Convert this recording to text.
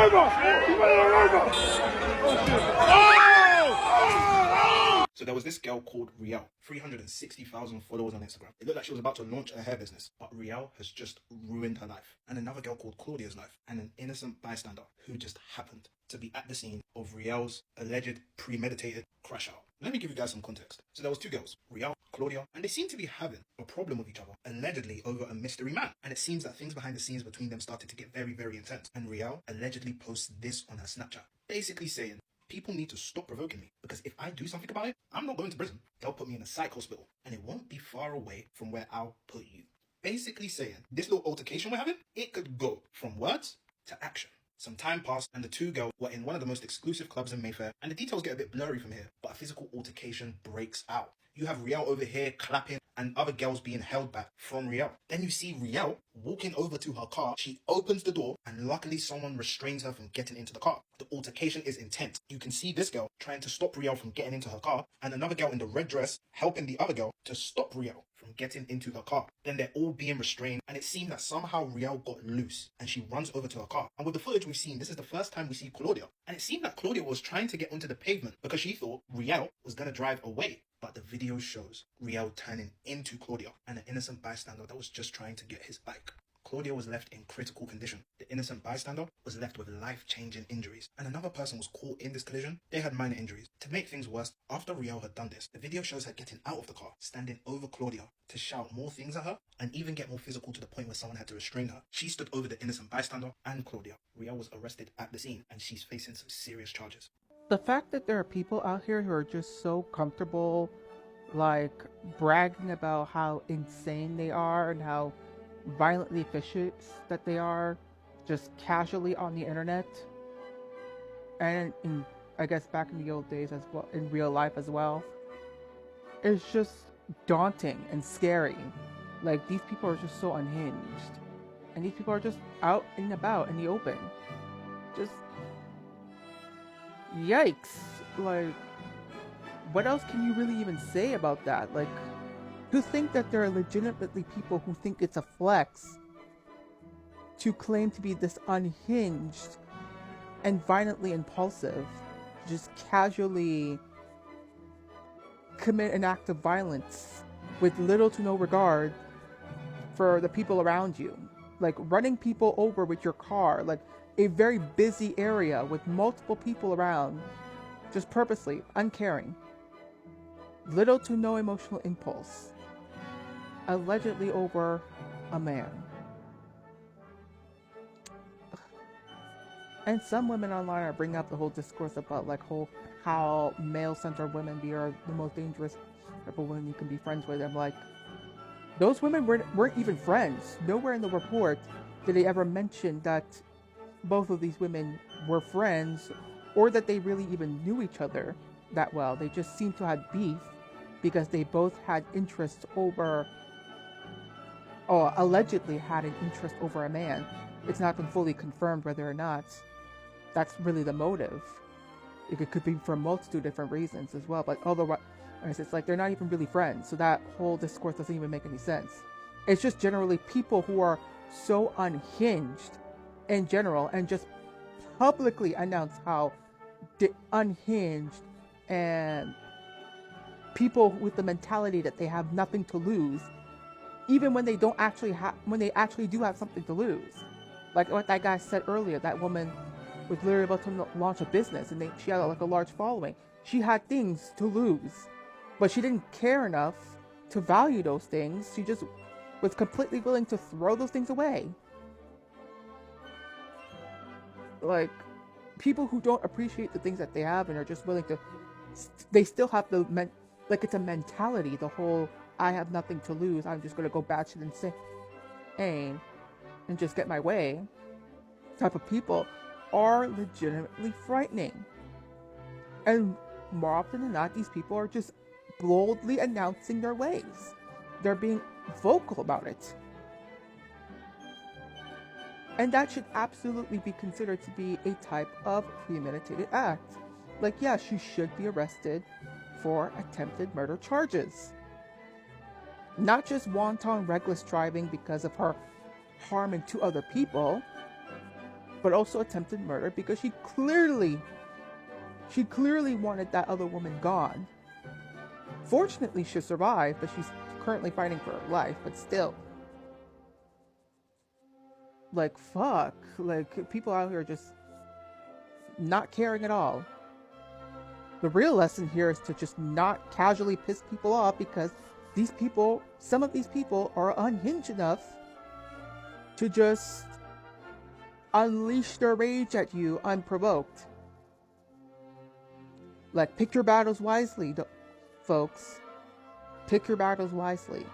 So there was this girl called Riel, 360,000 followers on Instagram. It looked like she was about to launch a hair business, but Riel has just ruined her life. And another girl called Claudia's life, and an innocent bystander who just happened to be at the scene of Riel's alleged premeditated crash out. Let me give you guys some context. So there was two girls, Riel, Claudia, and they seemed to be having a problem with each other, allegedly over a mystery man. And it seems that things behind the scenes between them started to get very, very intense. And Riel allegedly posts this on her Snapchat, basically saying, people need to stop provoking me, because if I do something about it, I'm not going to prison. They'll put me in a psych hospital, and it won't be far away from where I'll put you. Basically saying, this little altercation we're having, it could go from words to action. Some time passed, and the two girls were in one of the most exclusive clubs in Mayfair, and the details get a bit blurry from here, but a physical altercation breaks out. You have Riel over here clapping and other girls being held back from Riel. Then you see Riel walking over to her car. She opens the door and luckily someone restrains her from getting into the car. The altercation is intense. You can see this girl trying to stop Riel from getting into her car and another girl in the red dress helping the other girl to stop Riel from getting into her car. Then they're all being restrained and it seems that somehow Riel got loose and she runs over to her car. And with the footage we've seen, this is the first time we see Claudia. And it seemed that Claudia was trying to get onto the pavement because she thought Riel was going to drive away. But the video shows Riel turning into Claudia and an innocent bystander that was just trying to get his bike. Claudia was left in critical condition. The innocent bystander was left with life-changing injuries. And another person was caught in this collision. They had minor injuries. To make things worse, after Riel had done this, the video shows her getting out of the car, standing over Claudia to shout more things at her and even get more physical to the point where someone had to restrain her. She stood over the innocent bystander and Claudia. Riel was arrested at the scene and she's facing some serious charges. The fact that there are people out here who are just so comfortable, like, bragging about how insane they are and how violently vicious that they are, just casually on the internet, and I guess back in the old days as well, in real life as well, it's just daunting and scary. Like, these people are just so unhinged, and these people are just out and about in the open. Just yikes. Like, what else can you really even say about that? Like, to think that there are legitimately people who think it's a flex to claim to be this unhinged and violently impulsive, just casually commit an act of violence with little to no regard for the people around you. Like, running people over with your car, like a very busy area with multiple people around, just purposely, uncaring. Little to no emotional impulse. Allegedly over a man. And some women online are bringing up the whole discourse about like how male-centered women are the most dangerous type of women you can be friends with. I'm like, those women weren't even friends. Nowhere in the report did they ever mention that both of these women were friends or that they really even knew each other that well. They just seemed to have beef because they both had interest over, or allegedly had an interest over a man. It's not been fully confirmed whether or not that's really the motive. It could be for a multitude of different reasons as well, but otherwise, it's like they're not even really friends, so that whole discourse doesn't even make any sense. It's just generally people who are so unhinged in general and just publicly announce how unhinged and people with the mentality that they have nothing to lose, even when they don't actually when they actually do have something to lose. Like what that guy said earlier, that woman was literally about to launch a business and she had like a large following. She had things to lose, but she didn't care enough to value those things. She just was completely willing to throw those things away. Like, people who don't appreciate the things that they have and are just willing to, they still have the, like, it's a mentality, the whole, I have nothing to lose, I'm just going to go batshit insane and just get my way type of people are legitimately frightening. And more often than not, these people are just boldly announcing their ways. They're being vocal about it. And that should absolutely be considered to be a type of premeditated act. Like, yeah, she should be arrested for attempted murder charges. Not just wanton reckless driving because of her harming two other people, but also attempted murder because she clearly wanted that other woman gone. Fortunately, she survived, but she's currently fighting for her life, but still. Like, fuck. Like, people out here just not caring at all. The real lesson here is to just not casually piss people off, because these people, some of these people are unhinged enough to just unleash their rage at you unprovoked. Like, pick your battles wisely, folks. Pick your battles wisely.